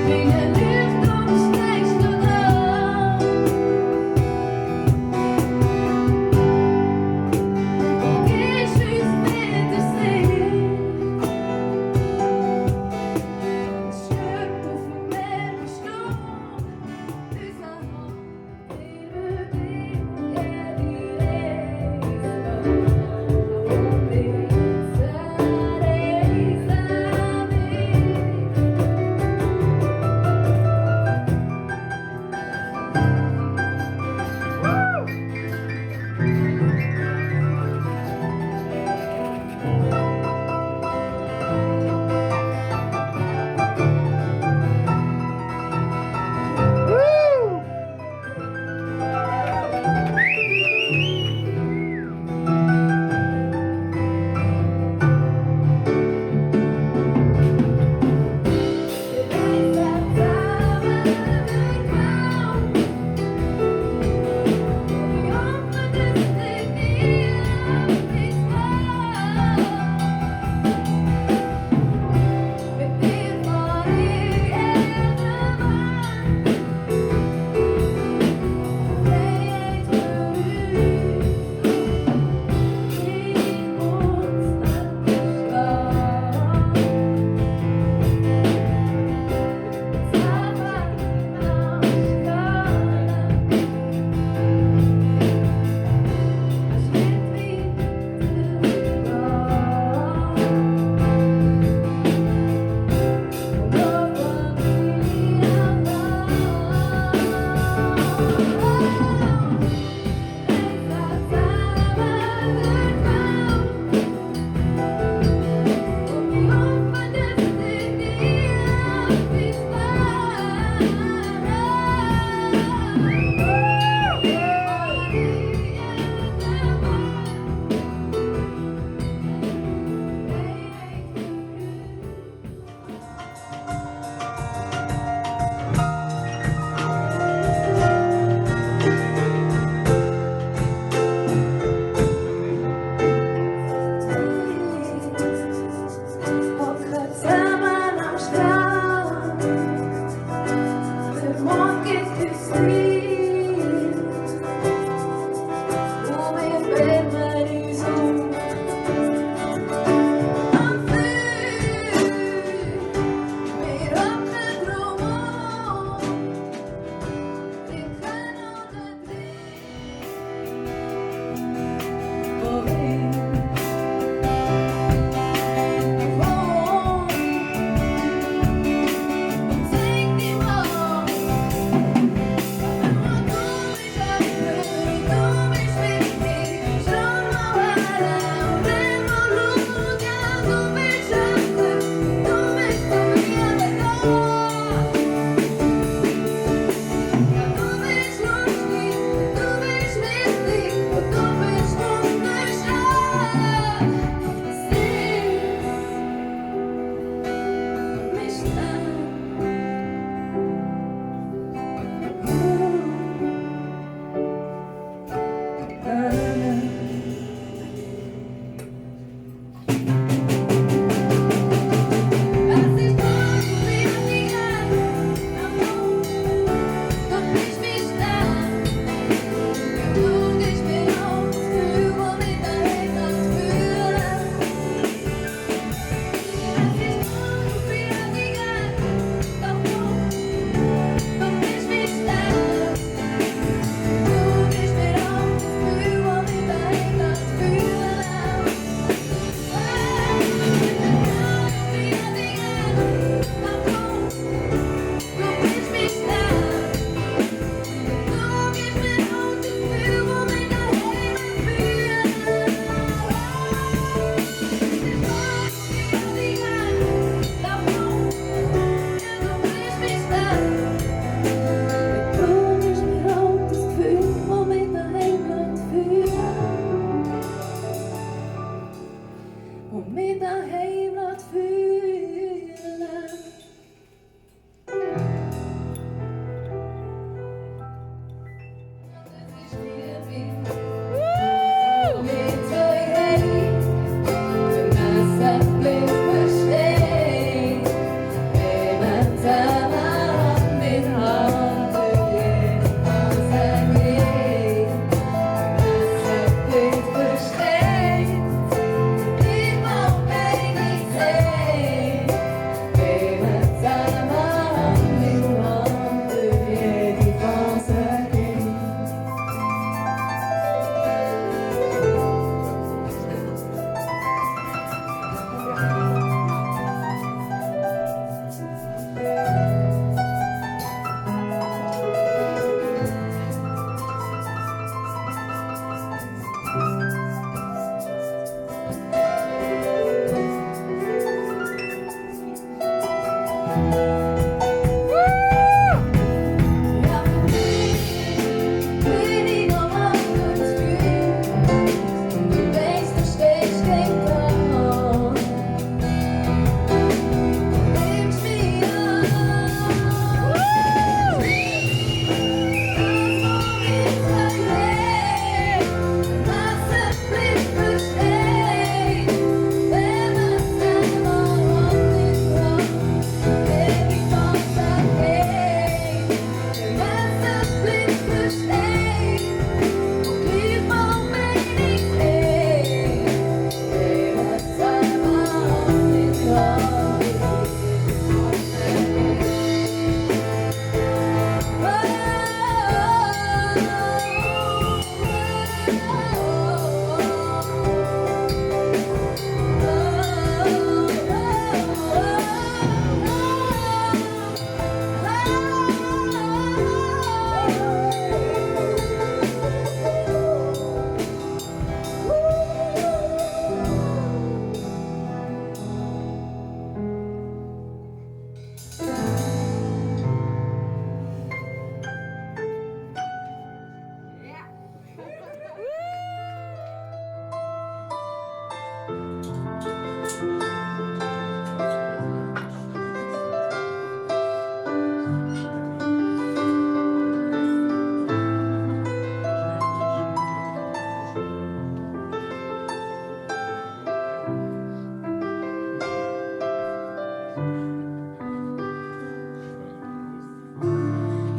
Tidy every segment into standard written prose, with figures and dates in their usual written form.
Minha liefde steekst du da. Ich wüs bitte sehen. Stück du für mehr gestorben. Dieser Mann, lebe dich,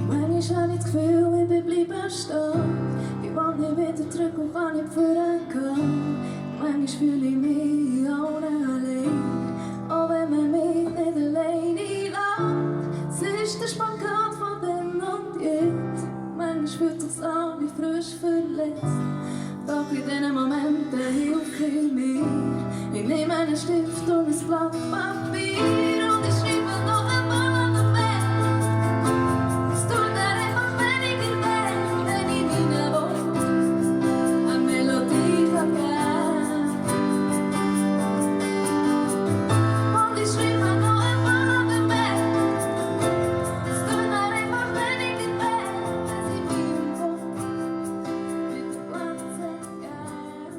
Manchmal habe ich das Gefühl, ich bin bleiben stehen. Ich will nicht wieder zurück und kann nicht vorangehen. Manchmal fühle ich mich ohne allein, auch wenn man mich nicht alleine lässt. Es ist der Spagat von dann und jetzt. Manchmal fühlt es sich an wie frisch verletzt. Doch in diesen Momenten hilft ich mir. Ich nehme einen Stift und ein Blatt Papier und ich schreibe noch einmal an den Bett. Es tut mir einfach weniger weh, wenn ich meinen Worten eine Melodie kann geben. Und ich schreibe noch einmal an den Bett. Es tut mir einfach weniger weh, wenn sie meinen Worten mit Glanze geben.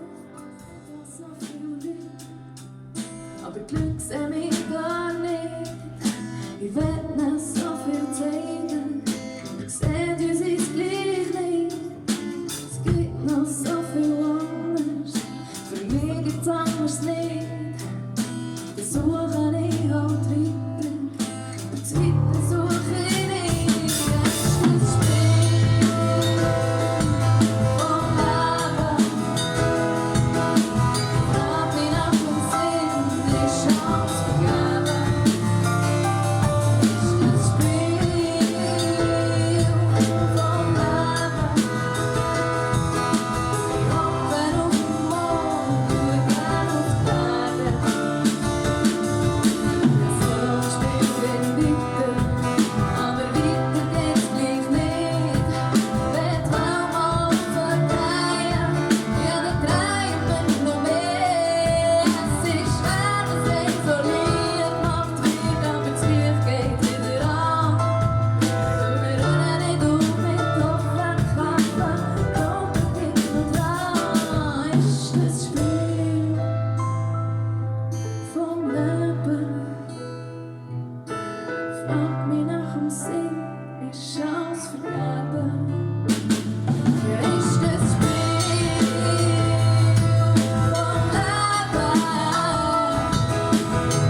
Das so viel Leute, aber Glück seh mich gar nicht. Ich werd nicht so viel zeigen, seht uns ins gleich nicht. Es gibt noch so viel anders, für mich gibt's anders nicht. Das suche ich halt weiter, und das Weiter suche ich nicht. Es ist das Spiel vom Leben. Frag mich nach dem Sinn, die Chance vergeben. Es ist das Spiel vom Leben. Ich hoffe auf den Mond, schaue gerne auf die Berge. Das Leben spielt weiter, aber weiter geht's gleich nicht. Wird mal verdrehen, ja, dann dreht man noch mehr. Es ist schwer, was isoliert macht wird, aber das Licht geht wieder an. Wir hören nicht auf mit offenen Klappen, glauben nicht mehr dran. Ist das Spiel vom Leben. Frag mich nach dem Sinn, ich schau's vergeben. Ja, ist das Spiel vom Leben.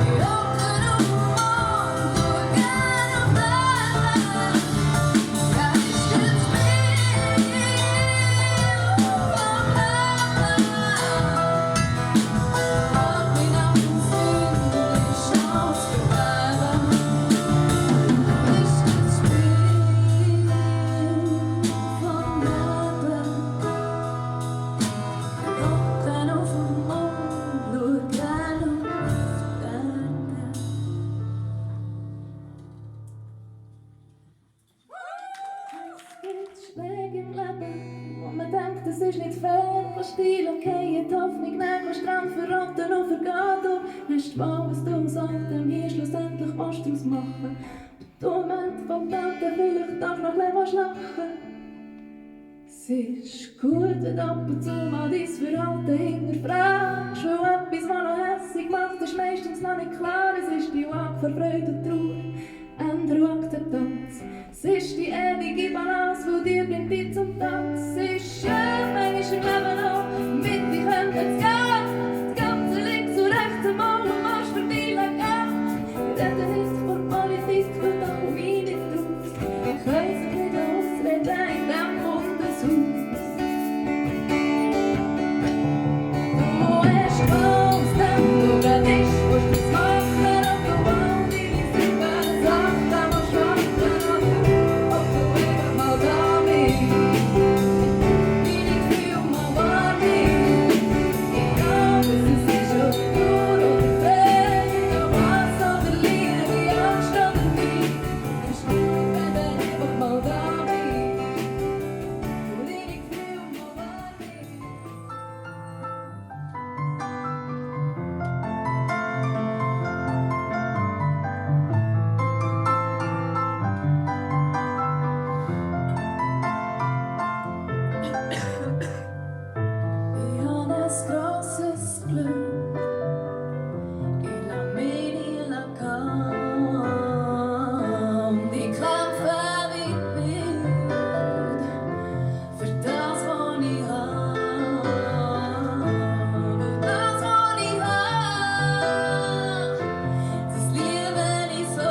Ich hoffe auf den Mond, schaue gerne auf Berge. Ja, ist das Spiel vom Leben. Frag mich nach dem Sinn, ich schau's vergeben. Ist das Spiel vom Leben. Hocken auf dem Mond, schau gerne auf die Berge. Es gibt Schläge im Leben, wo man denkt, denkt, es ist nicht fair. Kannst Stil okay, die Hoffnung nehmen, kannst Strand verraten und vergehen. Du hast die Wahl, was du aus all dem hier schlussendlich willst daraus machen. Du Moment von Taten, vielleicht darf noch ein bisschen lachen. Es ist gut, wenn du ab und zu mal dein Verhalten hinterfragst. Weil etwas, was noch hässig macht, ist meistens noch nicht klar. Es ist die Waage vor Freude und Trauer, Änderung und Akzeptanz. Es ist die ewige Balance, die dir bringt dich zum Tanz. Es ist schön, manchmal im Leben auch, mit dir könnte es gehen. Das Ganze links und rechts einmal und machst für dich gehen. Wir reden nicht von Politik, weil da komm ich nicht raus. Ich kann sich nicht ausreden in dem Bundeshaus. Du hast gewusst, dass du grad nicht musst es machen, ob du all deine sieben Sachen musst machen, ob du einfach mal da bist. Deine Gefühle mal wahrnimmst. Egal, was es ist, ob Trauer oder Freude, ob Hass oder Liebe, Angst oder Neid. Es ist gut, wenn du einfach mal da bist und deine Gefühle mal wahrnimmst. Ich habe ein grosses Glück, ich lasse mich nie locker. Ich kämpfe wie wild für das, was ich habe. Für das, was ich habe, das liebe ich so.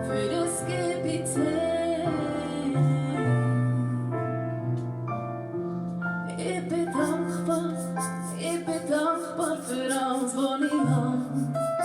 Für das gebe ich Zeit. Ich bin dankbar für alles, was ich habe.